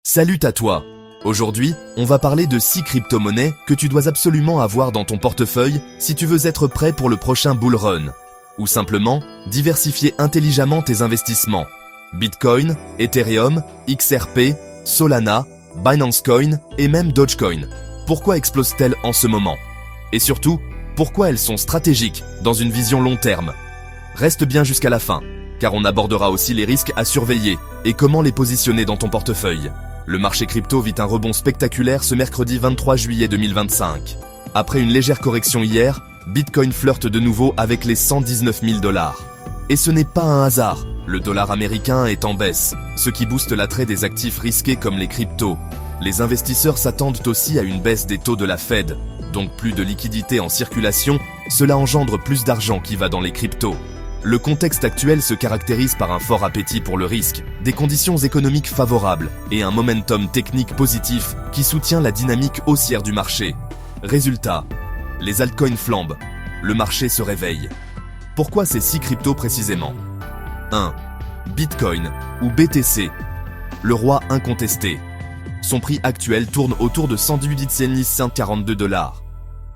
Salut à toi. Aujourd'hui, on va parler de 6 crypto-monnaies que tu dois absolument avoir dans ton portefeuille si tu veux être prêt pour le prochain bull run. Ou simplement, diversifier intelligemment tes investissements. Bitcoin, Ethereum, XRP, Solana, Binance Coin et même Dogecoin. Pourquoi explosent-elles en ce moment? Et surtout, pourquoi elles sont stratégiques dans une vision long terme? Reste bien jusqu'à la fin, car on abordera aussi les risques à surveiller et comment les positionner dans ton portefeuille. Le marché crypto vit un rebond spectaculaire ce mercredi 23 juillet 2025. Après une légère correction hier, Bitcoin flirte de nouveau avec les 119 000 $. Et ce n'est pas un hasard, le dollar américain est en baisse, ce qui booste l'attrait des actifs risqués comme les cryptos. Les investisseurs s'attendent aussi à une baisse des taux de la Fed, donc plus de liquidités en circulation, cela engendre plus d'argent qui va dans les cryptos. Le contexte actuel se caractérise par un fort appétit pour le risque, des conditions économiques favorables et un momentum technique positif qui soutient la dynamique haussière du marché. Résultat, les altcoins flambent, le marché se réveille. Pourquoi ces 6 cryptos précisément? 1. Bitcoin, ou BTC, le roi incontesté. Son prix actuel tourne autour de 118,42 $.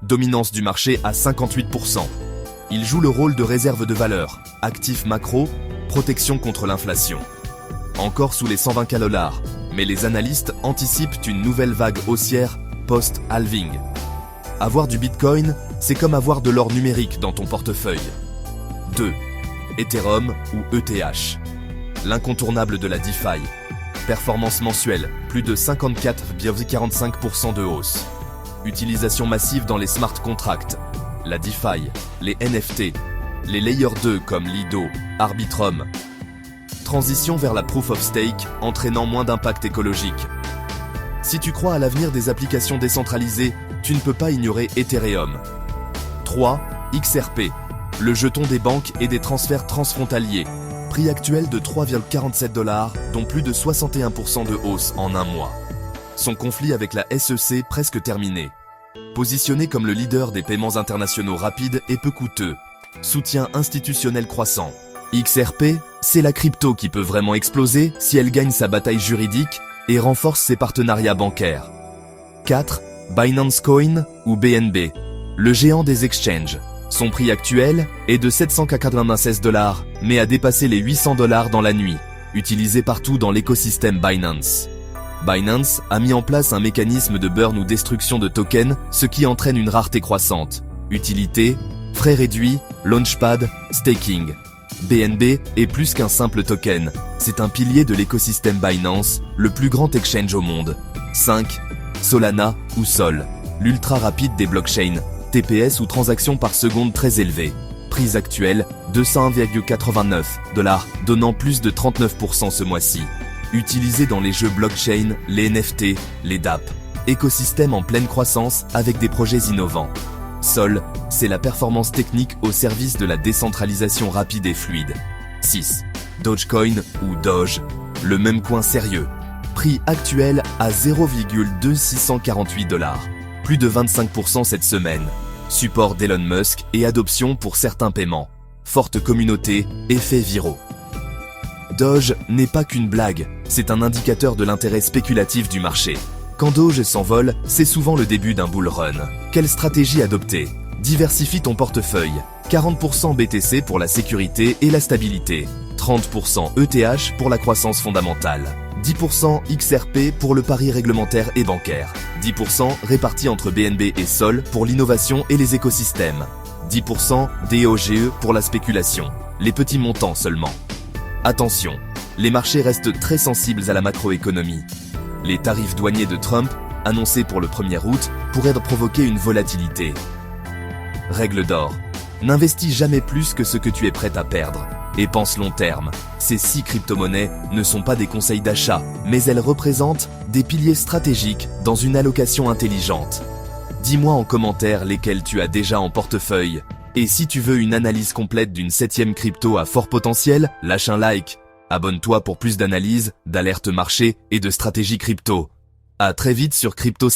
Dominance du marché à 58%. Il joue le rôle de réserve de valeur, actif macro, protection contre l'inflation. Encore sous les 120 $, mais les analystes anticipent une nouvelle vague haussière post-halving. Avoir du Bitcoin, c'est comme avoir de l'or numérique dans ton portefeuille. 2. Ethereum ou ETH. L'incontournable de la DeFi. Performance mensuelle, plus de 54,45% de hausse. Utilisation massive dans les smart contracts. La DeFi, les NFT, les Layer 2 comme Lido, Arbitrum. Transition vers la Proof of Stake, entraînant moins d'impact écologique. Si tu crois à l'avenir des applications décentralisées, tu ne peux pas ignorer Ethereum. 3. XRP, le jeton des banques et des transferts transfrontaliers. Prix actuel de 3,47 $, dont plus de 61% de hausse en un mois. Son conflit avec la SEC presque terminé. Positionné comme le leader des paiements internationaux rapides et peu coûteux. Soutien institutionnel croissant. XRP, c'est la crypto qui peut vraiment exploser si elle gagne sa bataille juridique et renforce ses partenariats bancaires. 4. Binance Coin ou BNB, le géant des exchanges. Son prix actuel est de 796 $, mais a dépassé les 800 $ dans la nuit, utilisé partout dans l'écosystème Binance. Binance a mis en place un mécanisme de burn ou destruction de tokens, ce qui entraîne une rareté croissante. Utilité, frais réduits, launchpad, staking. BNB est plus qu'un simple token, c'est un pilier de l'écosystème Binance, le plus grand exchange au monde. 5. Solana ou Sol, l'ultra rapide des blockchains, TPS ou transactions par seconde très élevées. Prix actuel, 201,89 $, donnant plus de 39% ce mois-ci. Utilisé dans les jeux blockchain, les NFT, les DApp. Écosystème en pleine croissance avec des projets innovants. Sol, c'est la performance technique au service de la décentralisation rapide et fluide. 6. Dogecoin ou Doge, le même coin sérieux. Prix actuel à 0,2648 $. Plus de 25% cette semaine. Support d'Elon Musk et adoption pour certains paiements. Forte communauté, effets viraux. Doge n'est pas qu'une blague, c'est un indicateur de l'intérêt spéculatif du marché. Quand Doge s'envole, c'est souvent le début d'un bull run. Quelle stratégie adopter? Diversifie ton portefeuille. 40% BTC pour la sécurité et la stabilité. 30% ETH pour la croissance fondamentale. 10% XRP pour le pari réglementaire et bancaire. 10% répartis entre BNB et Sol pour l'innovation et les écosystèmes. 10% DOGE pour la spéculation. Les petits montants seulement. Attention, les marchés restent très sensibles à la macroéconomie. Les tarifs douaniers de Trump, annoncés pour le 1er août, pourraient provoquer une volatilité. Règle d'or. N'investis jamais plus que ce que tu es prêt à perdre. Et pense long terme. Ces 6 crypto-monnaies ne sont pas des conseils d'achat, mais elles représentent des piliers stratégiques dans une allocation intelligente. Dis-moi en commentaire lesquels tu as déjà en portefeuille. Et si tu veux une analyse complète d'une 7e crypto à fort potentiel, lâche un like. Abonne-toi pour plus d'analyses, d'alertes marché et de stratégies crypto. À très vite sur Crypto